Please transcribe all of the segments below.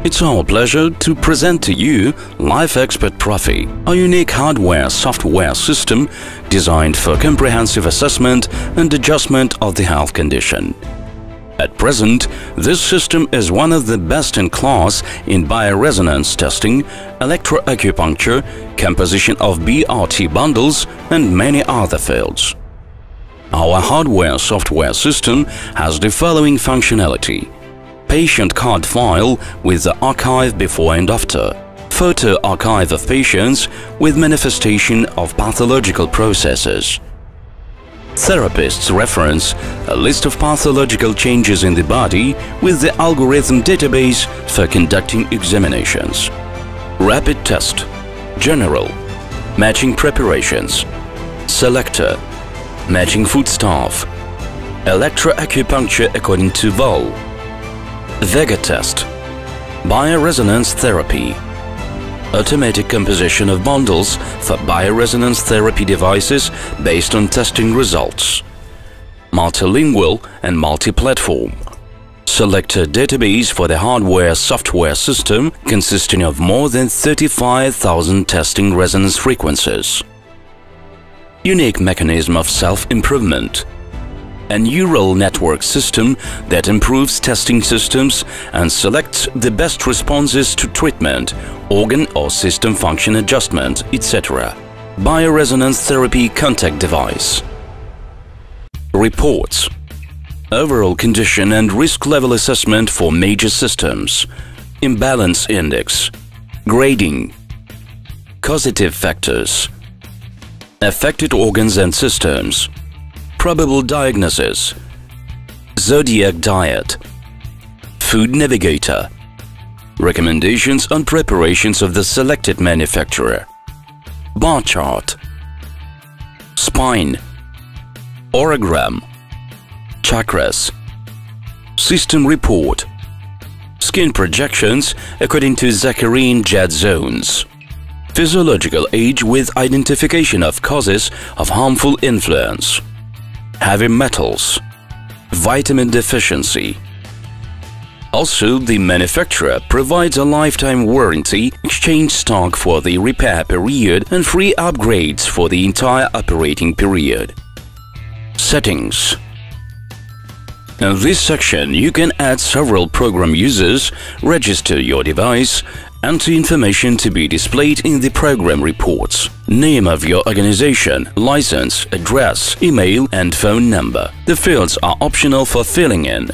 It's our pleasure to present to you Life Expert Profi, a unique hardware-software system designed for comprehensive assessment and adjustment of the health condition. At present, this system is one of the best in class in bioresonance testing, electroacupuncture, composition of BRT bundles, and many other fields. Our hardware-software system has the following functionality: patient card file with the archive before and after, photo archive of patients with manifestation of pathological processes, therapist's reference, a list of pathological changes in the body with the algorithm database for conducting examinations, rapid test, general, matching preparations, selector, matching foodstuff, electroacupuncture according to VAL, Vega test, bioresonance therapy, automatic composition of bundles for bioresonance therapy devices based on testing results, multilingual and multi-platform, selector database for the hardware-software system consisting of more than 35,000 testing resonance frequencies, unique mechanism of self-improvement, a neural network system that improves testing systems and selects the best responses to treatment, organ or system function adjustment, etc. Bioresonance therapy contact device. Reports. Overall condition and risk level assessment for major systems. Imbalance index. Grading. Causative factors. Affected organs and systems. Probable diagnosis, zodiac diet, food navigator, recommendations on preparations of the selected manufacturer, bar chart, spine, auragram, chakras, system report, skin projections according to Zakharine jet zones, physiological age with identification of causes of harmful influence, heavy metals, vitamin deficiency. Also, the manufacturer provides a lifetime warranty, exchange stock for the repair period and free upgrades for the entire operating period. Settings. In this section, you can add several program users, register your device, enter information to be displayed in the program reports, name of your organization, license, address, email and phone number. The fields are optional for filling in.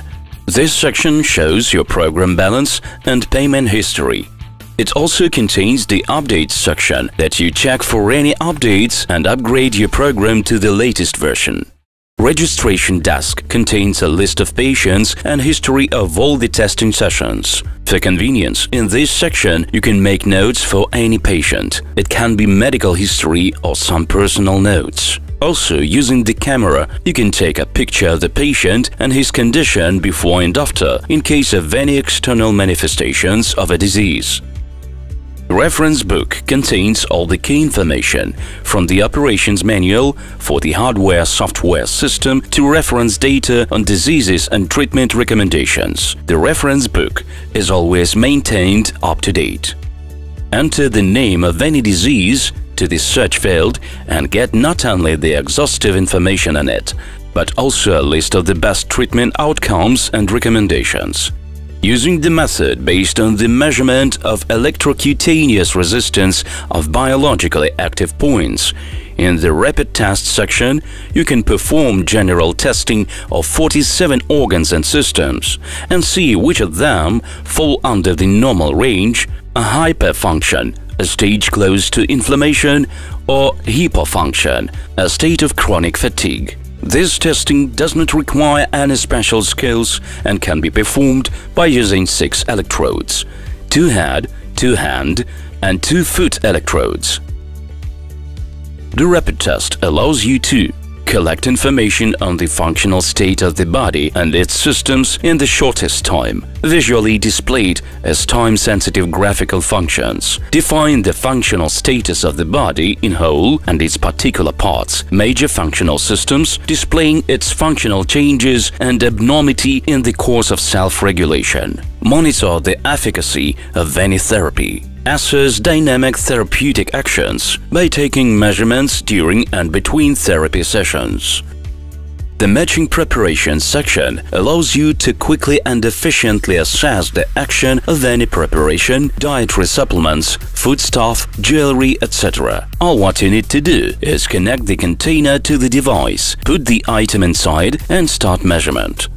This section shows your program balance and payment history. It also contains the updates section that you check for any updates and upgrade your program to the latest version. Registration desk contains a list of patients and history of all the testing sessions. For convenience, in this section you can make notes for any patient. It can be medical history or some personal notes. Also, using the camera, you can take a picture of the patient and his condition before and after in case of any external manifestations of a disease. Reference book contains all the key information, from the operations manual for the hardware-software system to reference data on diseases and treatment recommendations. The reference book is always maintained up to date. Enter the name of any disease to the search field and get not only the exhaustive information on it, but also a list of the best treatment outcomes and recommendations. Using the method based on the measurement of electrocutaneous resistance of biologically active points, in the rapid test section, you can perform general testing of 47 organs and systems and see which of them fall under the normal range, a hyperfunction, a stage close to inflammation, or hypofunction, a state of chronic fatigue. This testing does not require any special skills and can be performed by using 6 electrodes, 2 head, 2 hand and 2 foot electrodes. The rapid test allows you to collect information on the functional state of the body and its systems in the shortest time, visually displayed as time-sensitive graphical functions, define the functional status of the body in whole and its particular parts, major functional systems, displaying its functional changes and abnormality in the course of self-regulation, monitor the efficacy of any therapy, assess dynamic therapeutic actions by taking measurements during and between therapy sessions. The matching preparation section allows you to quickly and efficiently assess the action of any preparation, dietary supplements, foodstuff, jewelry, etc. All what you need to do is connect the container to the device, put the item inside and start measurement.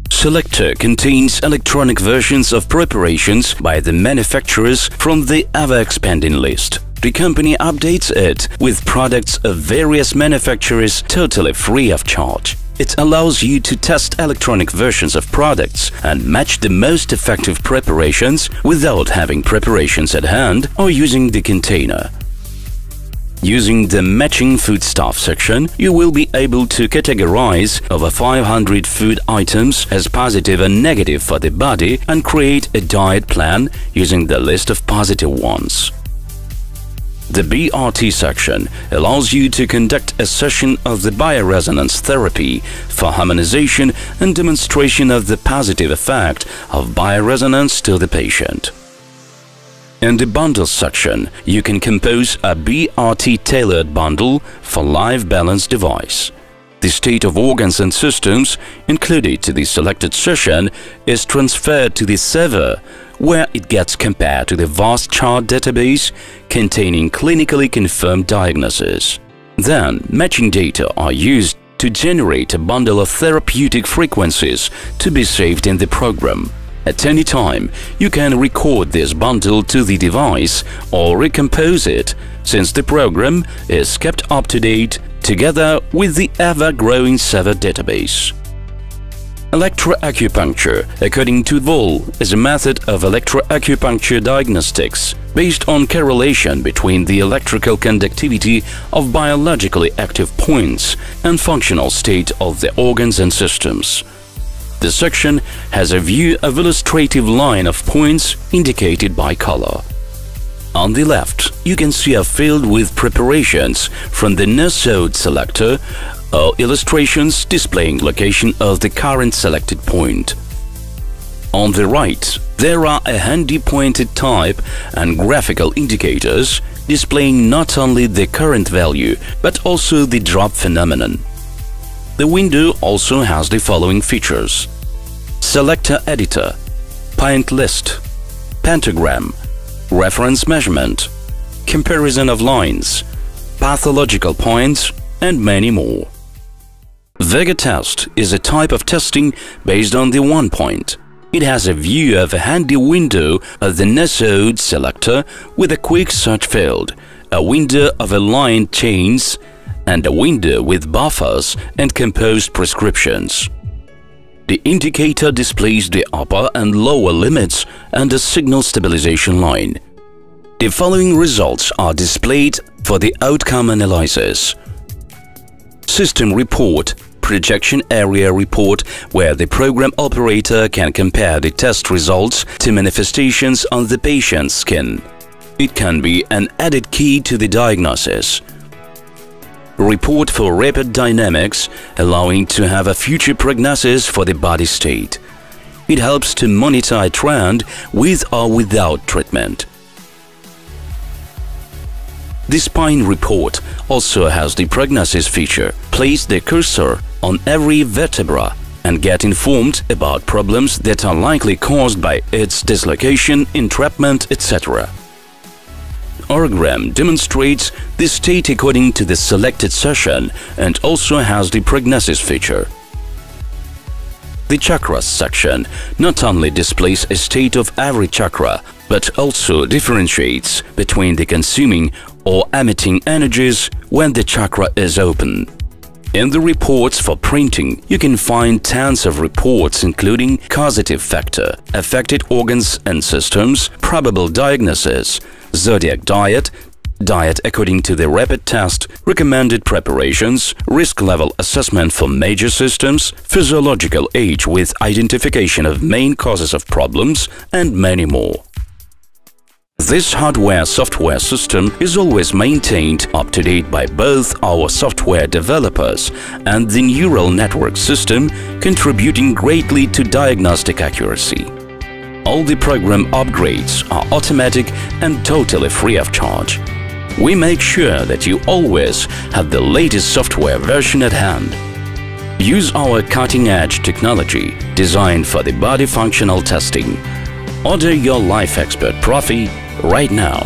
Selector contains electronic versions of preparations by the manufacturers from the ever-expanding list. The company updates it with products of various manufacturers totally free of charge. It allows you to test electronic versions of products and match the most effective preparations without having preparations at hand or using the container. Using the Matching Foodstuff section, you will be able to categorize over 500 food items as positive and negative for the body and create a diet plan using the list of positive ones. The BRT section allows you to conduct a session of the bioresonance therapy for harmonization and demonstration of the positive effect of bioresonance to the patient. In the Bundles section, you can compose a BRT-tailored bundle for live balance device. The state of organs and systems included to the selected session is transferred to the server, where it gets compared to the vast chart database containing clinically confirmed diagnoses. Then, matching data are used to generate a bundle of therapeutic frequencies to be saved in the program. At any time, you can record this bundle to the device or recompose it, since the program is kept up to date together with the ever-growing server database. Electroacupuncture, according to Vol, is a method of electroacupuncture diagnostics based on correlation between the electrical conductivity of biologically active points and functional state of the organs and systems. This section has a view of illustrative line of points indicated by color. On the left, you can see a field with preparations from the node selector or illustrations displaying location of the current selected point. On the right, there are a handy pointed type and graphical indicators displaying not only the current value but also the drop phenomenon. The window also has the following features: Selector Editor, Point List, Pentagram, Reference Measurement, Comparison of Lines, Pathological Points, and many more. Vega Test is a type of testing based on the one point. It has a view of a handy window of the node selector with a quick search field, a window of aligned chains, and a window with buffers and composed prescriptions. The indicator displays the upper and lower limits and a signal stabilization line. The following results are displayed for the outcome analysis. System Report, Projection Area Report, where the program operator can compare the test results to manifestations on the patient's skin. It can be an added key to the diagnosis. Report for Rapid Dynamics, allowing to have a future prognosis for the body state. It helps to monitor a trend with or without treatment. The Spine Report also has the prognosis feature. Place the cursor on every vertebra and get informed about problems that are likely caused by its dislocation, entrapment, etc. Orogram demonstrates the state according to the selected session and also has the prognosis feature. The Chakras section not only displays a state of every chakra, but also differentiates between the consuming or emitting energies when the chakra is open. In the reports for printing, you can find tons of reports including causative factor, affected organs and systems, probable diagnosis, zodiac diet, diet according to the rapid test, recommended preparations, risk level assessment for major systems, physiological age with identification of main causes of problems, and many more. This hardware-software system is always maintained up to date by both our software developers and the neural network system, contributing greatly to diagnostic accuracy. All the program upgrades are automatic and totally free of charge. We make sure that you always have the latest software version at hand. Use our cutting-edge technology designed for the body functional testing. Order your Life Expert Profi right now.